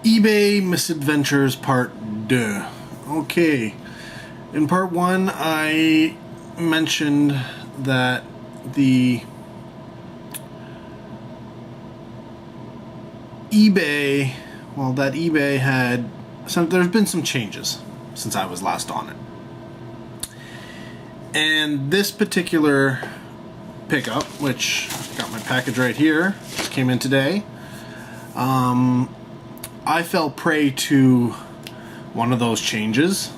eBay misadventures part 2. Okay, in part 1 I mentioned that the eBay, there's been some changes since I was last on it. And this particular pickup, which I got my package right here, just came in today, I fell prey to one of those changes,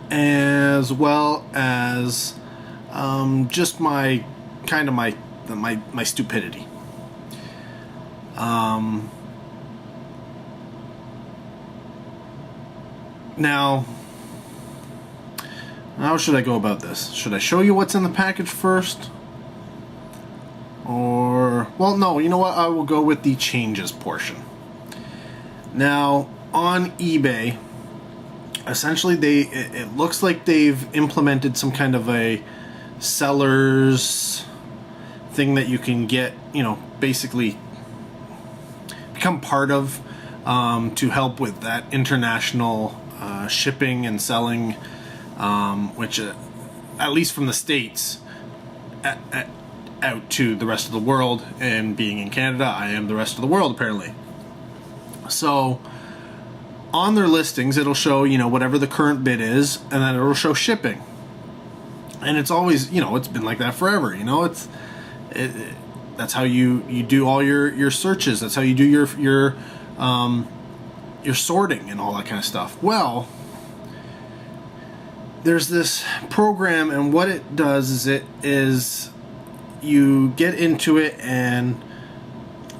as well as just my stupidity. Now, how should I go about this? Should I show you what's in the package first? Or, well, no, you know what? I will go with the changes portion. Now, on eBay, essentially it looks like they've implemented some kind of a seller's thing that you can get, basically become part of, to help with that international shipping and selling, which at least from the States out to the rest of the world. And being in Canada, I am the rest of the world apparently. So on their listings it'll show whatever the current bid is, and then it'll show shipping. And it's always, it's been like that forever. That's how you do all your searches. That's how you do your sorting and all that kind of stuff. Well, there's this program, and what it does is you get into it and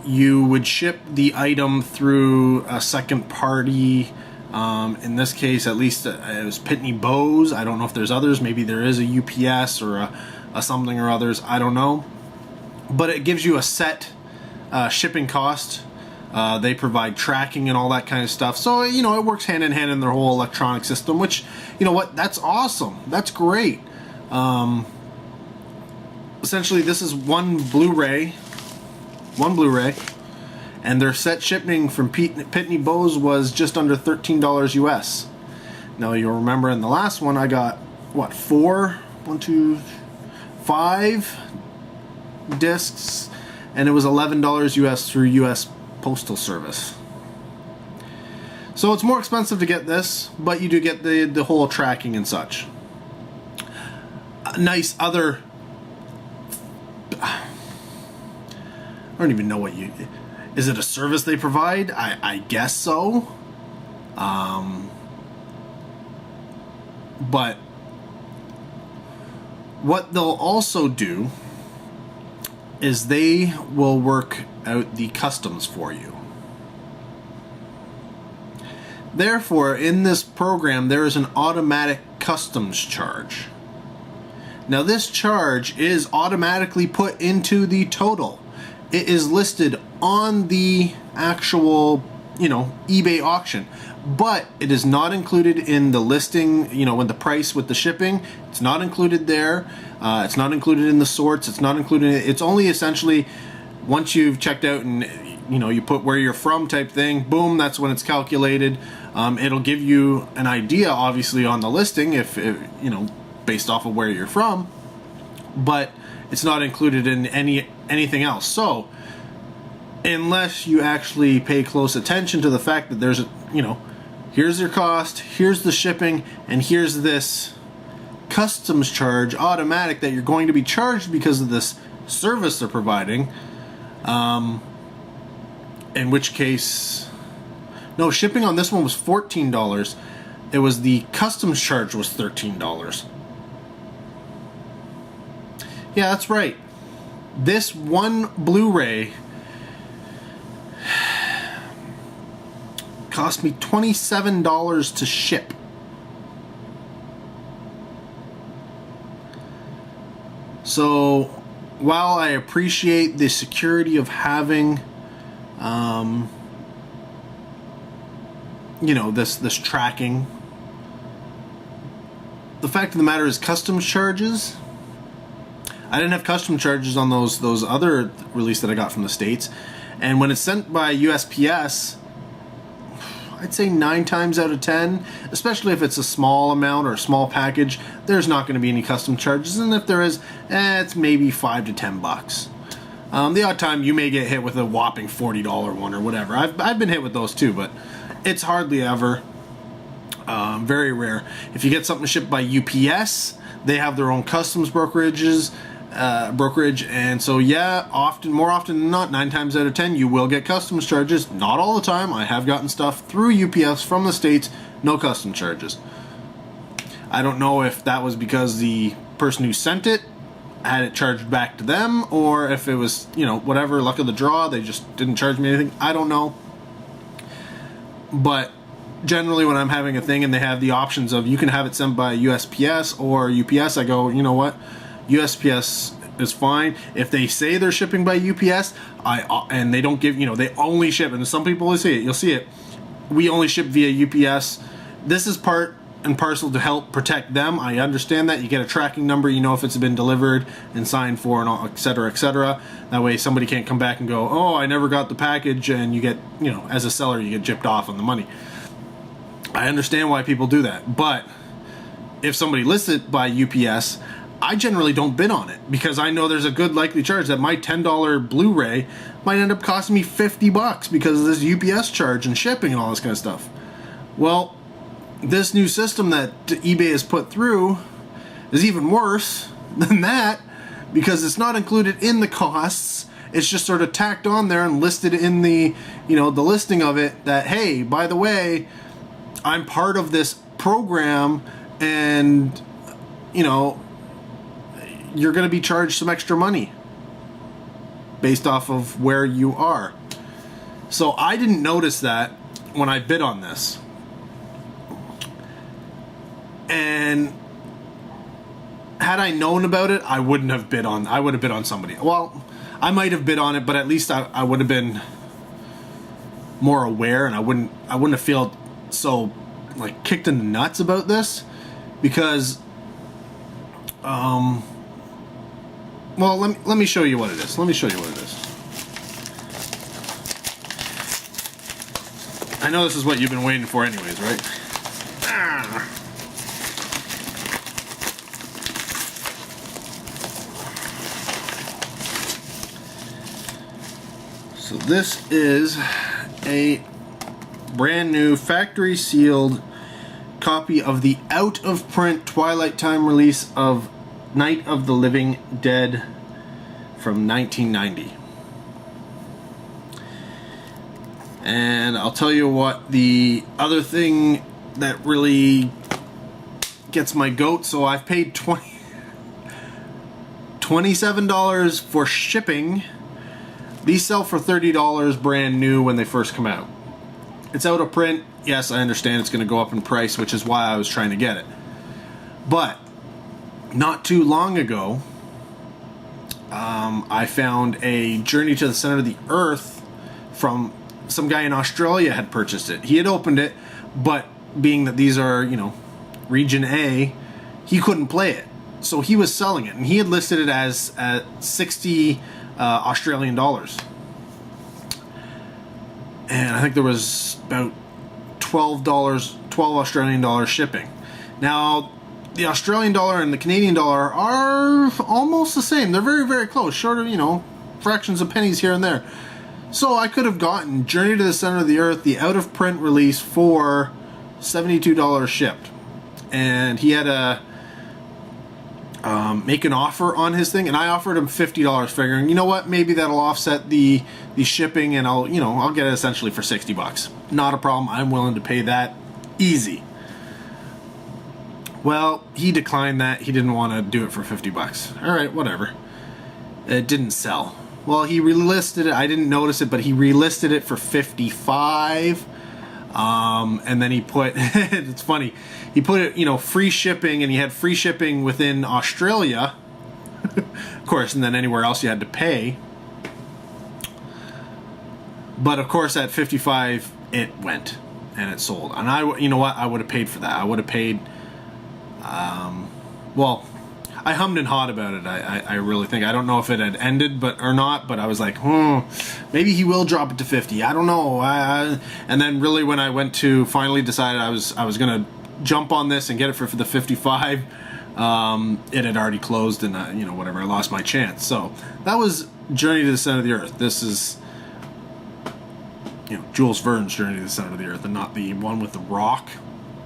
you would ship the item through a second party. In this case, at least it was Pitney Bowes. I don't know if there's others. Maybe there is a UPS or a something or others. I don't know. But it gives you a set shipping cost. They provide tracking and all that kind of stuff. So, it works hand in hand in their whole electronic system, which, that's awesome. That's great. Essentially, this is one Blu-ray, and their set shipping from Pitney Bowes was just under $13 US. Now, you'll remember in the last one, I got, 5 discs, and it was $11 US through US Postal Service. So it's more expensive to get this, but you do get the whole tracking and such. Nice other... I don't even know what is it a service they provide? I guess so. But what they'll also do is they will work out the customs for you. Therefore, in this program, there is an automatic customs charge. Now, this charge is automatically put into the total. It is listed on the actual, eBay auction, but it is not included in the listing, with the price with the shipping. It's not included there. It's not included in the sorts. It's not included. It's only essentially once you've checked out and, you put where you're from type thing, boom, that's when it's calculated. It'll give you an idea, obviously, on the listing if based off of where you're from, but it's not included in anything else. So unless you actually pay close attention to the fact that there's here's your cost, here's the shipping, and here's this customs charge automatic that you're going to be charged because of this service they're providing, in which case, no, shipping on this one was $14. It was the customs charge was $13. Yeah, that's right. This one Blu-ray cost me $27 to ship. So, while I appreciate the security of having, this tracking, the fact of the matter is customs charges. I didn't have custom charges on those other release that I got from the States, and when it's sent by USPS, I'd say 9 times out of 10, especially if it's a small amount or a small package, there's not going to be any custom charges, and if there is, it's maybe $5 to $10. The odd time you may get hit with a whopping $40 one or whatever. I've been hit with those too, but it's hardly ever. Very rare. If you get something shipped by UPS, they have their own customs brokerage, and so yeah, more often than not, 9 times out of 10, you will get customs charges. Not all the time. I have gotten stuff through UPS from the States, no custom charges. I don't know if that was because the person who sent it had it charged back to them, or if it was, whatever, luck of the draw, they just didn't charge me anything. I don't know. But generally when I'm having a thing and they have the options of you can have it sent by USPS or UPS, I go, you know what? USPS is fine. If they say they're shipping by UPS, and they don't give, they only ship, and some people will see it, you'll see it, we only ship via UPS. This is part and parcel to help protect them. I understand that. You get a tracking number, if it's been delivered and signed for, and all, etc., etc. That way somebody can't come back and go, oh, I never got the package, and you get, as a seller, you get gypped off on the money. I understand why people do that, but if somebody lists it by UPS, I generally don't bid on it because I know there's a good likely charge that my $10 Blu-ray might end up costing me $50 because of this UPS charge and shipping and all this kind of stuff. Well, this new system that eBay has put through is even worse than that because it's not included in the costs. It's just sort of tacked on there and listed in the, the listing of it that, hey, by the way, I'm part of this program and, you're going to be charged some extra money based off of where you are. So I didn't notice that when I bid on this. And had I known about it, I wouldn't have bid on, I would have bid on somebody. Well, I might have bid on it, but at least I would have been more aware, and I wouldn't have felt so like kicked in the nuts about this because well, let me show you what it is. Let me show you what it is. I know this is what you've been waiting for anyways, right? So this is a brand new factory sealed copy of the out of print Twilight Time release of Night of the Living Dead from 1990. And I'll tell you what, the other thing that really gets my goat, so I've paid $27 for shipping. These sell for $30 brand new when they first come out. It's out of print. Yes, I understand it's going to go up in price, which is why I was trying to get it. But not too long ago, I found a Journey to the Center of the Earth from some guy in Australia had purchased it. He had opened it, but being that these are, Region A, he couldn't play it. So he was selling it, and he had listed it as at 60 Australian dollars. And I think there was about $12 Australian dollars shipping. Now, the Australian dollar and the Canadian dollar are almost the same. They're very, very close, short of, fractions of pennies here and there. So I could have gotten Journey to the Center of the Earth, the out-of-print release, for $72 shipped. And he had to make an offer on his thing, and I offered him $50, figuring, you know what, maybe that'll offset the shipping, and I'll get it essentially for $60. Not a problem. I'm willing to pay that easy. Well, he declined that. He didn't want to do it for $50. All right, whatever. It didn't sell. Well, he relisted it. I didn't notice it, but he relisted it for $55. And then he put, it's funny, he put it, free shipping, and he had free shipping within Australia, of course, and then anywhere else you had to pay. But of course, at $55, it went, and it sold. And you know what? I would have paid for that. I would have paid, well, I hummed and hawed about it. I really think. I don't know if it had ended or not, but I was like, maybe he will drop it to 50. I don't know. And then really when I went to finally decided I was gonna jump on this and get it for the 55, it had already closed, and you know, whatever, I lost my chance. So that was Journey to the Center of the Earth. This is, you know, Jules Verne's Journey to the Center of the Earth, and not the one with the rock,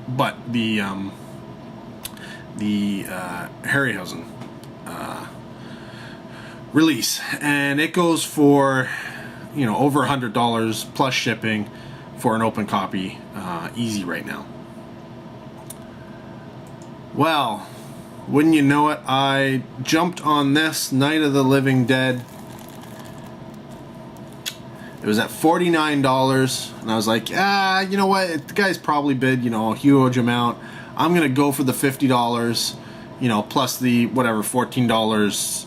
but the Harryhausen release, and it goes for, you know, over $100 plus shipping for an open copy, easy right now. Well, wouldn't you know it, I jumped on this Night of the Living Dead. It was at $49, and I was like, you know what, the guy's probably bid, you know, a huge amount. I'm gonna go for the $50, you know, plus the whatever $14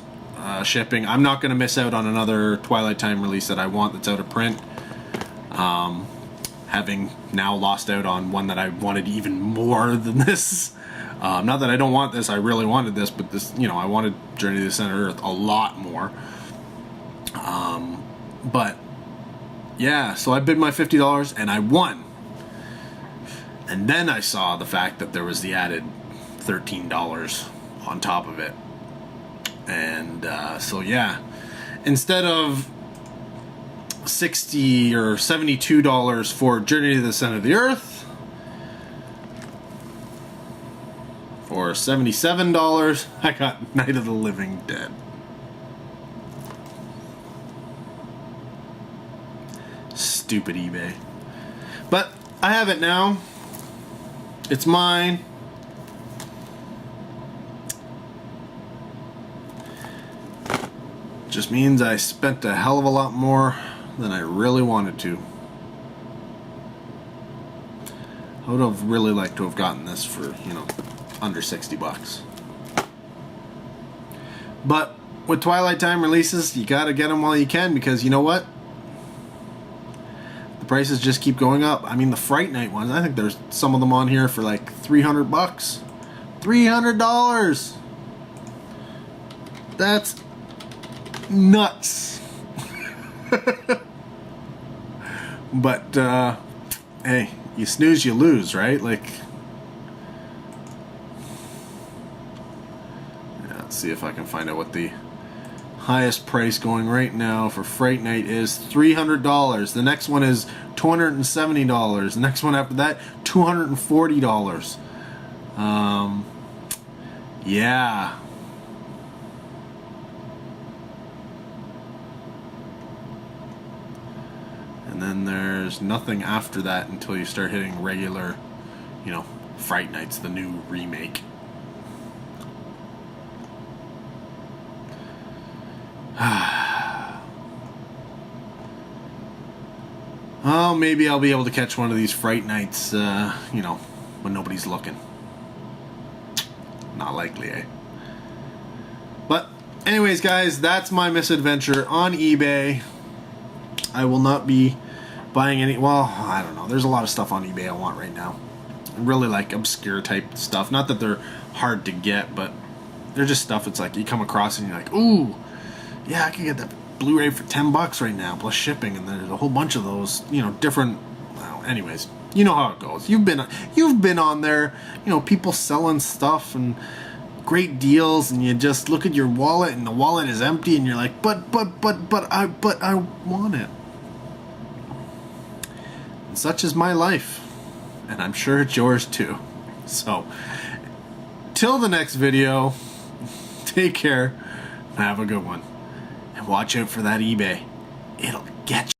shipping. I'm not gonna miss out on another Twilight Time release that I want that's out of print. Having now lost out on one that I wanted even more than this. Not that I don't want this, I really wanted this, but this, you know, I wanted Journey to the Center of Earth a lot more. But yeah, so I bid my $50 and I won. And then I saw the fact that there was the added $13 on top of it. And so yeah, instead of $60 or $72 for Journey to the Center of the Earth, for $77, I got Night of the Living Dead. Stupid eBay. But I have it now. It's mine. Just means I spent a hell of a lot more than I really wanted to. I would have really liked to have gotten this for, you know, under 60 bucks. But with Twilight Time releases, you gotta get them while you can, because you know what? The prices just keep going up. I mean, the Fright Night ones, I think there's some of them on here for like 300 bucks. $300! That's nuts. But hey, you snooze you lose, right? Like, yeah, let's see if I can find out what the highest price going right now for Fright Night is. $300. The next one is $270. The next one after that, $240. Yeah. And then there's nothing after that until you start hitting regular, you know, Fright Nights, the new remake. Oh, maybe I'll be able to catch one of these Fright Nights, you know, when nobody's looking. Not likely, eh? But anyways, guys, that's my misadventure on eBay. I will not be buying any, well, I don't know. There's a lot of stuff on eBay I want right now. Really like obscure type stuff. Not that they're hard to get, but they're just stuff it's like you come across and you're like, ooh, yeah, I can get that Blu-ray for 10 bucks right now plus shipping, and there's a whole bunch of those, you know, different, well, anyways, you know how it goes. You've been on there, you know, people selling stuff and great deals, and you just look at your wallet and the wallet is empty and you're like, but I want it. And such is my life, and I'm sure it's yours too. So till the next video, take care and have a good one. And watch out for that eBay. It'll get you.